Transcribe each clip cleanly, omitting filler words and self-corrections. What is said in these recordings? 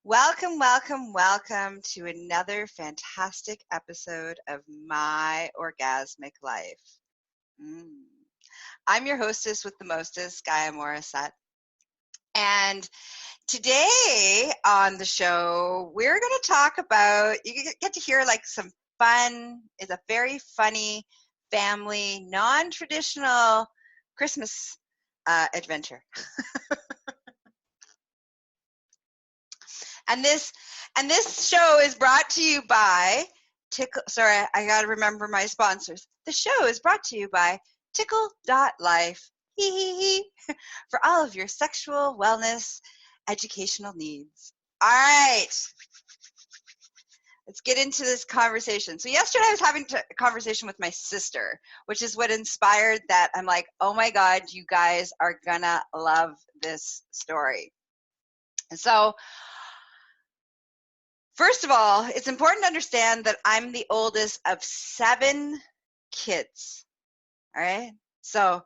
Welcome, welcome, welcome to another fantastic episode of My Orgasmic Life. I'm your hostess with the mostest, Gaia Morrissette. And today on the show, we're going to talk about, you get to hear like some fun, it's a very funny family, non-traditional Christmas adventure. And this show is brought to you by Sorry, I got to remember my sponsors. The show is brought to you by ticklelife. For all of your sexual wellness educational needs. All right. Let's get into this conversation. So yesterday I was having a conversation with my sister, which is what inspired that. I'm like, oh my God, you guys are gonna love this story. And so first of all, it's important to understand that I'm the oldest of 7 kids, all right? So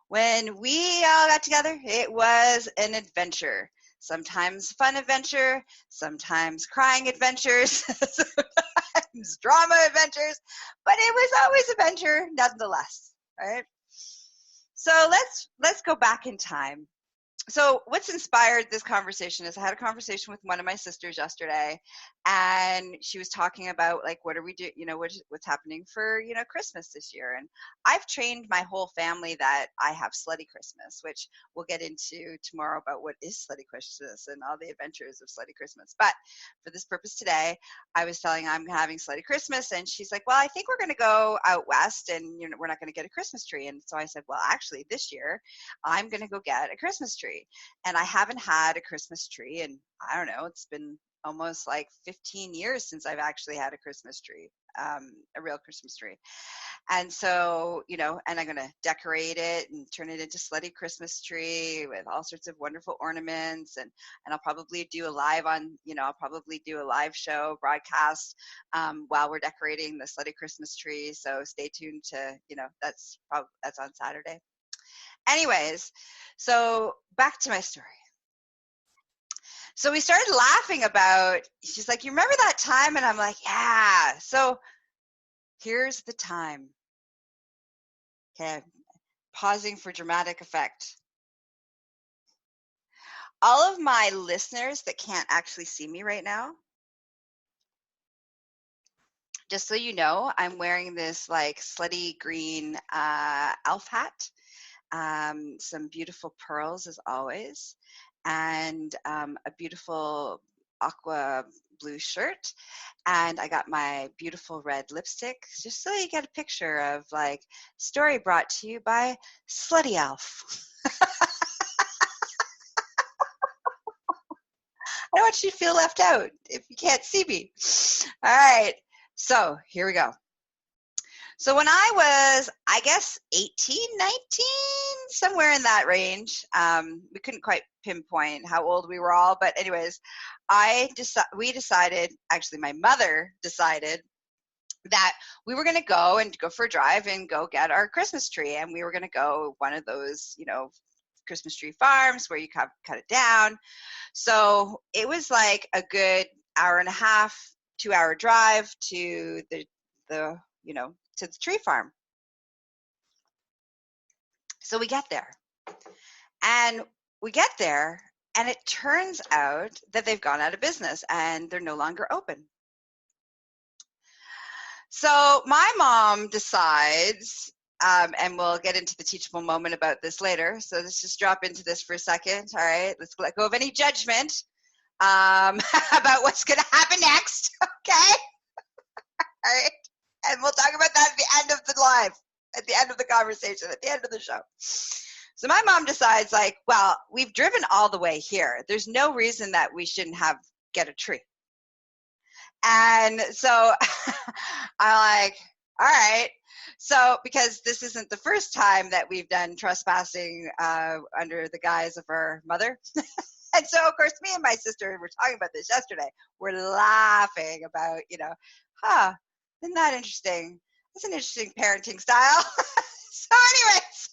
when we all got together, it was an adventure. Sometimes fun adventure, sometimes crying adventures, sometimes drama adventures, but it was always adventure nonetheless, all right? So let's go back in time. So what's inspired this conversation is I had a conversation with one of my sisters yesterday, and she was talking about like, what are we doing, what's happening for, Christmas this year. And I've trained my whole family that I have slutty Christmas, which we'll get into tomorrow about what is slutty Christmas and all the adventures of slutty Christmas. But for this purpose today, I was telling her I'm having slutty Christmas, and she's like, well, I think we're going to go out west and, we're not going to get a Christmas tree. And so I said, well, actually this year I'm going to go get a Christmas tree. And I haven't had a Christmas tree, and I don't know, it's been almost like 15 years since I've actually had a Christmas tree, a real Christmas tree. And so, and I'm going to decorate it and turn it into slutty Christmas tree with all sorts of wonderful ornaments. And I'll probably do a live show broadcast while we're decorating the slutty Christmas tree. So stay tuned to, that's on Saturday. Anyways, so back to my story. So we started laughing about, she's like, you remember that time? And I'm like, yeah. So here's the time. Okay, pausing for dramatic effect. All of my listeners that can't actually see me right now, just so you know, I'm wearing this like slutty green elf hat. Some beautiful pearls as always, and a beautiful aqua blue shirt, and I got my beautiful red lipstick, just so you get a picture of like story brought to you by Slutty Elf. I don't want you to feel left out if you can't see me. All right, so here we go. So when I was, I guess, 18, 19, somewhere in that range, we couldn't quite pinpoint how old we were all, but anyways, we decided, actually my mother decided that we were going to go for a drive and go get our Christmas tree, and we were going to go one of those, Christmas tree farms where you cut it down. So it was like a good hour and a half, 2-hour drive to the to the tree farm. So we get there, and it turns out that they've gone out of business and they're no longer open. So my mom decides, and we'll get into the teachable moment about this later. So let's just drop into this for a second. All right, let's let go of any judgment about what's going to happen next. Okay. All right. And we'll talk about that at the end of the live, at the end of the conversation, at the end of the show. So my mom decides, like, well, we've driven all the way here. There's no reason that we shouldn't get a tree. And so I'm like, all right. So because this isn't the first time that we've done trespassing under the guise of our mother. And so, of course, me and my sister were talking about this yesterday. We're laughing about, isn't that interesting? That's an interesting parenting style. So anyways,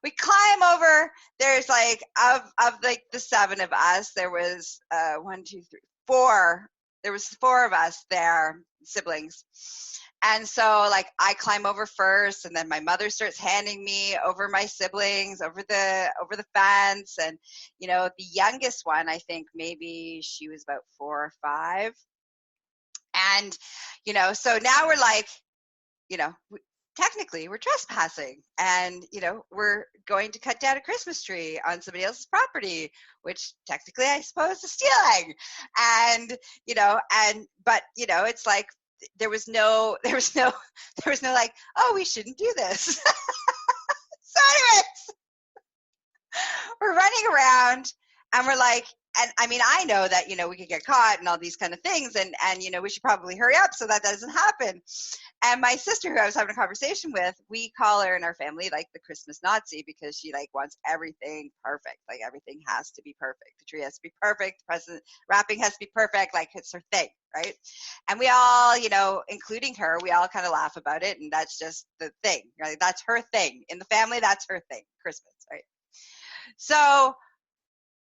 we climb over. There's like of like the 7 of us, there was 1, 2, 3, 4. There was 4 of us there, siblings. And so like I climb over first, and then my mother starts handing me over my siblings over the fence. And the youngest one, I think maybe she was about 4 or 5. And so now we're like, technically we're trespassing, and we're going to cut down a Christmas tree on somebody else's property, which technically I suppose is stealing. And but it's like there was no like, oh, we shouldn't do this. So anyways, we're running around, and we're like, and I mean, I know that, we could get caught and all these kind of things, and we should probably hurry up so that doesn't happen. And my sister, who I was having a conversation with, we call her in our family like the Christmas Nazi, because she like wants everything perfect. Like everything has to be perfect. The tree has to be perfect. The present wrapping has to be perfect. Like it's her thing, right? And we all, including her, we all kind of laugh about it, and that's just the thing, right? That's her thing in the family. That's her thing, Christmas, right? So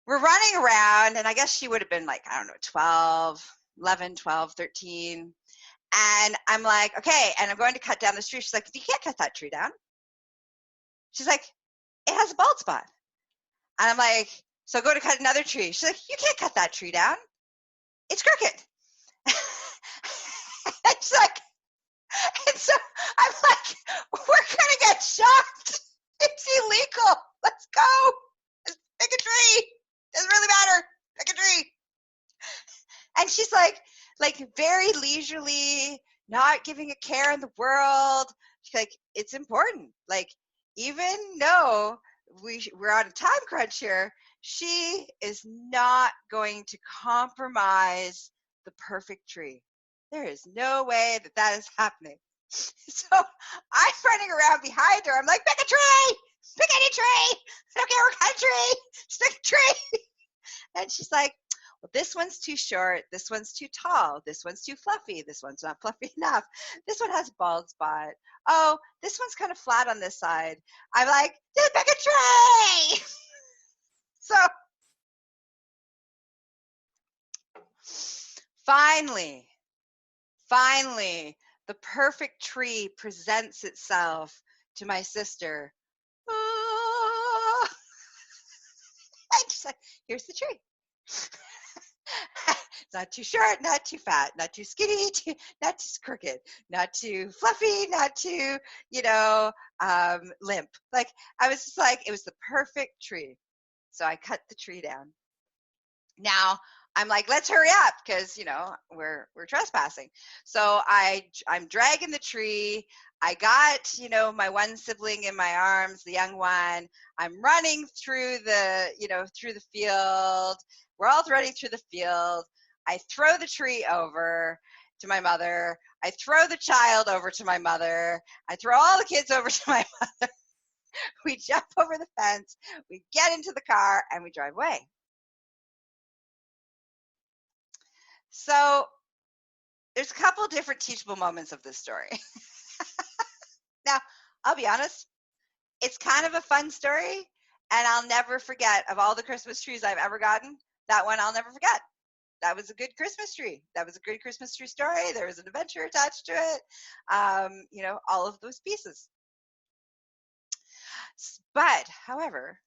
we're running around, and I guess she would have been like, I don't know, 11, 12, 13. And I'm like, okay, and I'm going to cut down this tree. She's like, you can't cut that tree down. She's like, it has a bald spot. And I'm like, so I go to cut another tree. She's like, you can't cut that tree down. It's crooked. And she's like, and so I'm like, we're going to get shot. It's illegal. Let's go. Let's pick a tree. Doesn't really matter. Pick a tree. And she's like very leisurely, not giving a care in the world. She's like, it's important. Like, even though we're on a time crunch here, she is not going to compromise the perfect tree. There is no way that is happening. So I'm running around behind her. I'm like, pick a tree. Pick any tree. I don't care what kind of tree. Just pick a tree. And she's like, well, this one's too short. This one's too tall. This one's too fluffy. This one's not fluffy enough. This one has a bald spot. Oh, this one's kind of flat on this side. I'm like, just pick a tree. So finally, the perfect tree presents itself to my sister. Oh. I just like, here's the tree. It's not too short, not too fat, not too skinny, not too crooked, not too fluffy, not too, limp. Like, I was just like, it was the perfect tree. So I cut the tree down. Now I'm like, let's hurry up, because we're trespassing. So I'm dragging the tree. I got my one sibling in my arms, the young one. I'm running through the field. We're all running through the field. I throw the tree over to my mother. I throw the child over to my mother. I throw all the kids over to my mother. We jump over the fence. We get into the car, and we drive away. So there's a couple different teachable moments of this story. Now, I'll be honest, it's kind of a fun story, and I'll never forget, of all the Christmas trees I've ever gotten, that one I'll never forget. That was a good Christmas tree. That was a good Christmas tree story. There was an adventure attached to it. All of those pieces. But, however,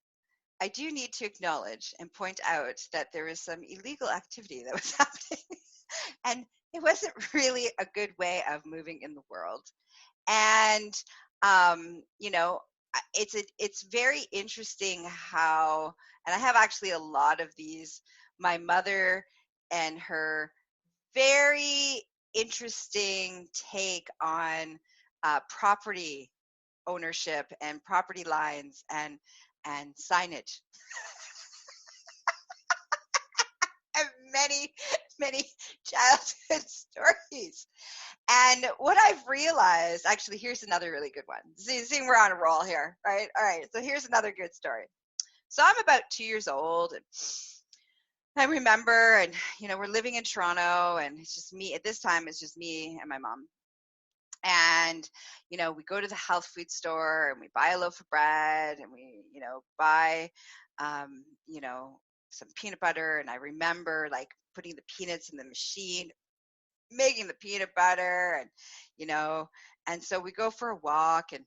I do need to acknowledge and point out that there was some illegal activity that was happening, and it wasn't really a good way of moving in the world. And it's very interesting how, and I have actually a lot of these, my mother and her very interesting take on property ownership and property lines and signage. And many childhood stories. And what I've realized, actually, here's another really good one. See, we're on a roll here, right? All right, so here's another good story. So I'm about 2 years old, and I remember, and we're living in Toronto, and it's just me. At this time, it's just me and my mom. And, we go to the health food store and we buy a loaf of bread and we, buy, some peanut butter. And I remember like putting the peanuts in the machine, making the peanut butter and, and so we go for a walk and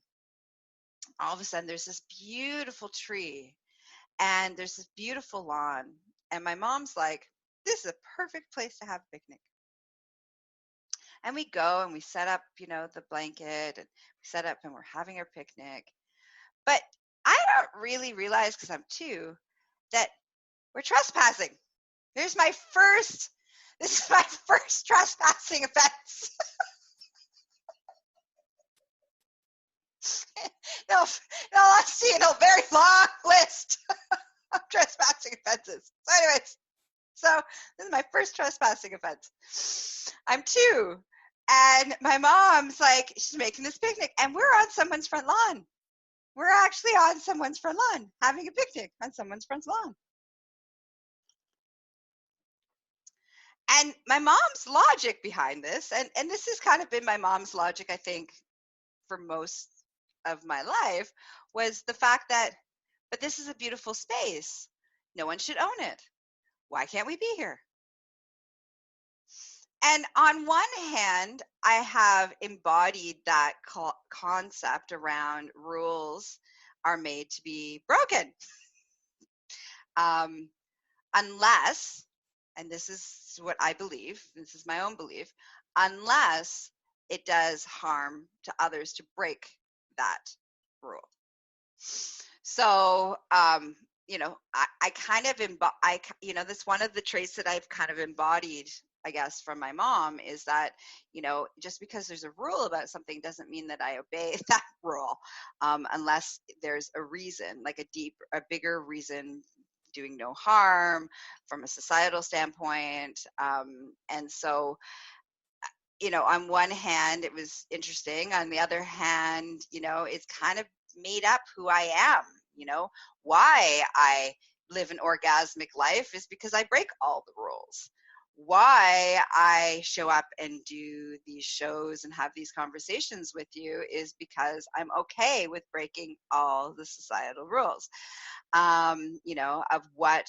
all of a sudden there's this beautiful tree and there's this beautiful lawn. And my mom's like, this is a perfect place to have a picnic. And we go and we set up, the blanket and we set up and we're having our picnic. But I don't really realize, because I'm 2, that we're trespassing. This is my first trespassing offense. Let's see a very long list of trespassing offenses. So anyways, this is my first trespassing offense. I'm 2, and my mom's like, she's making this picnic, and we're on someone's front lawn. We're actually on someone's front lawn, having a picnic on someone's front lawn. And my mom's logic behind this, and this has kind of been my mom's logic, I think, for most of my life, was the fact that, but this is a beautiful space. No one should own it. Why can't we be here? And on one hand, I have embodied that concept around rules are made to be broken. Unless, and this is what I believe, this is my own belief, unless it does harm to others to break that rule. So, I kind of, that's one of the traits that I've kind of embodied, I guess, from my mom, is that, just because there's a rule about something doesn't mean that I obey that rule, unless there's a reason, like a bigger reason, doing no harm from a societal standpoint. And so, on one hand, it was interesting. On the other hand, it's kind of made up who I am. Why I live an orgasmic life is because I break all the rules. Why I show up and do these shows and have these conversations with you is because I'm okay with breaking all the societal rules, of what,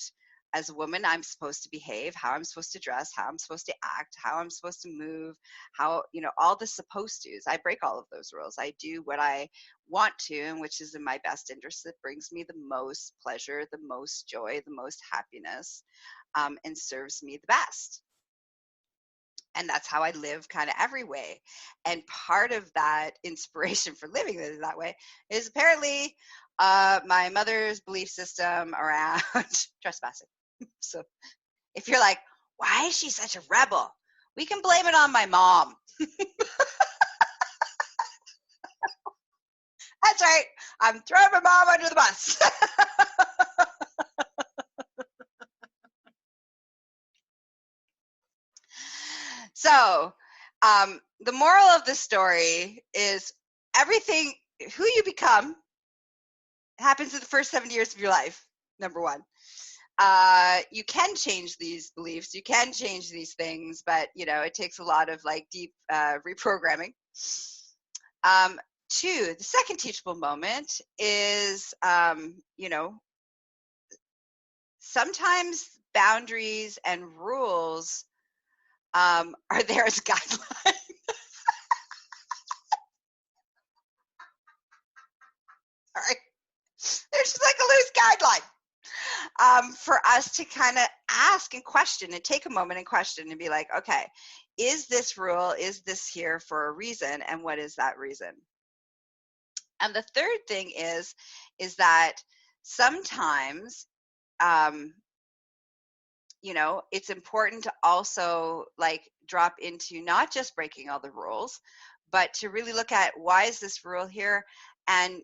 as a woman, I'm supposed to behave, how I'm supposed to dress, how I'm supposed to act, how I'm supposed to move, how, all the supposed to's. I break all of those rules. I do what I want to, and which is in my best interest, that brings me the most pleasure, the most joy, the most happiness, and serves me the best. And that's how I live kind of every way. And part of that inspiration for living that way is apparently my mother's belief system around trespassing. So if you're like, why is she such a rebel? We can blame it on my mom. That's right. I'm throwing my mom under the bus. So the moral of the story is everything, who you become, happens in the first 7 years of your life, number one. You can change these beliefs, you can change these things, but it takes a lot of like deep reprogramming. 2, the second teachable moment is, sometimes boundaries and rules are there as guidelines. All right, there's just like a loose guideline for us to kind of ask and question and take a moment and question and be like, okay, is this rule, is this here for a reason, and what is that reason? And the third thing is that sometimes, it's important to also like drop into not just breaking all the rules, but to really look at, why is this rule here? And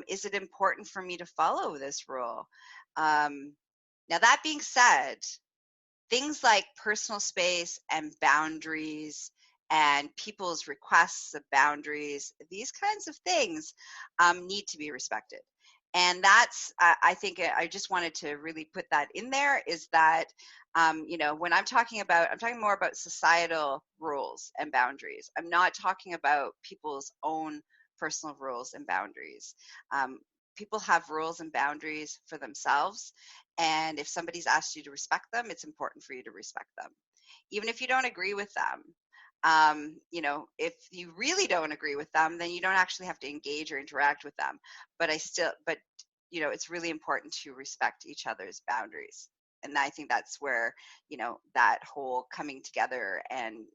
is it important for me to follow this rule? Now, that being said, things like personal space and boundaries and people's requests of boundaries, these kinds of things need to be respected. And that's, I think I just wanted to really put that in there, is that, when I'm talking more about societal rules and boundaries. I'm not talking about people's own personal rules and boundaries. People have rules and boundaries for themselves. And if somebody's asked you to respect them, it's important for you to respect them. Even if you don't agree with them, if you really don't agree with them, then you don't actually have to engage or interact with them. But it's really important to respect each other's boundaries. And I think that's where, that whole coming together and,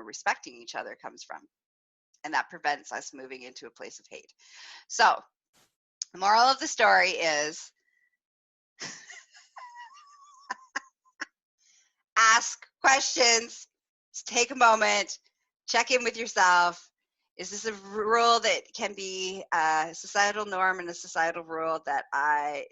respecting each other comes from. And that prevents us moving into a place of hate. So the moral of the story is ask questions. Just take a moment, check in with yourself. Is this a rule that can be a societal norm and a societal rule that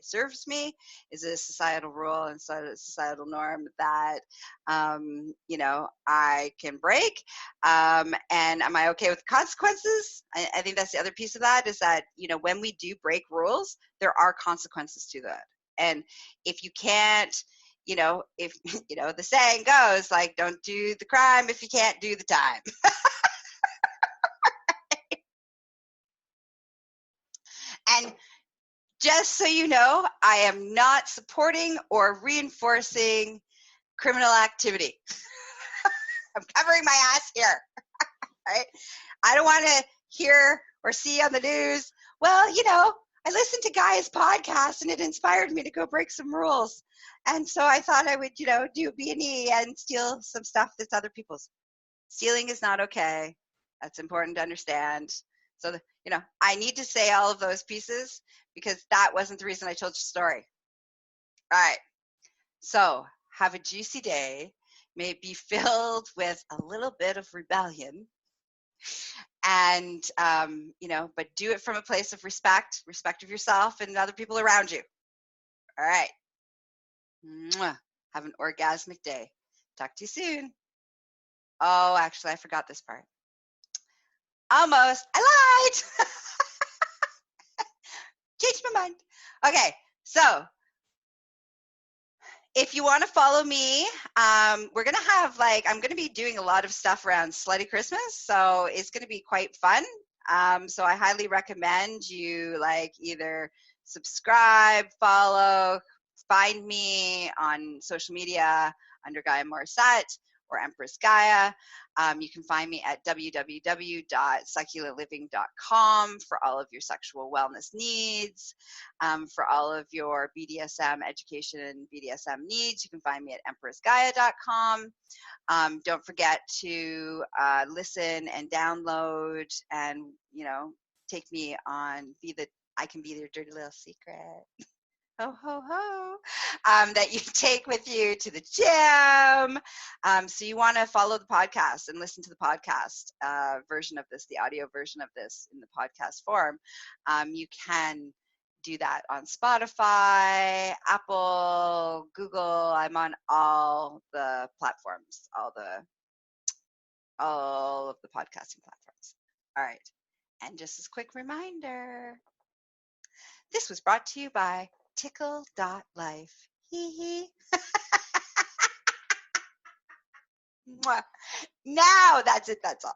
serves me? Is it a societal rule and societal norm that, I can break? And am I okay with consequences? I think that's the other piece of that, is that, when we do break rules, there are consequences to that. And if you can't, if, the saying goes, like, don't do the crime if you can't do the time. And just so you know, I am not supporting or reinforcing criminal activity. I'm covering my ass here, right? I don't want to hear or see on the news, well, I listened to Gaia's podcast and it inspired me to go break some rules. And so I thought I would, do B&E and steal some stuff that's other people's. Stealing is not okay. That's important to understand. So, I need to say all of those pieces because that wasn't the reason I told you the story. All right. So have a juicy day. May it be filled with a little bit of rebellion. And, but do it from a place of respect of yourself and other people around you. All right. Mwah. Have an orgasmic day. Talk to you soon. Oh, actually, I forgot this part. Almost. I lied. Changed my mind. Okay, so if you want to follow me, we're going to have I'm going to be doing a lot of stuff around Slutty Christmas. So it's going to be quite fun. So I highly recommend you either subscribe, follow, find me on social media under Gaia Morrissette or Empress Gaia. You can find me at www.succulentliving.com for all of your sexual wellness needs. For all of your BDSM education and BDSM needs, you can find me at empressgaia.com. Don't forget to listen and download and, take me on I can be your dirty little secret. Ho, ho, ho, that you take with you to the gym. So you want to follow the podcast and listen to the podcast version of this, the audio version of this in the podcast form. You can do that on Spotify, Apple, Google. I'm on all the platforms, all of the podcasting platforms. All right. And just as a quick reminder, this was brought to you by ticklelife. Hee hee. Now that's it. That's all.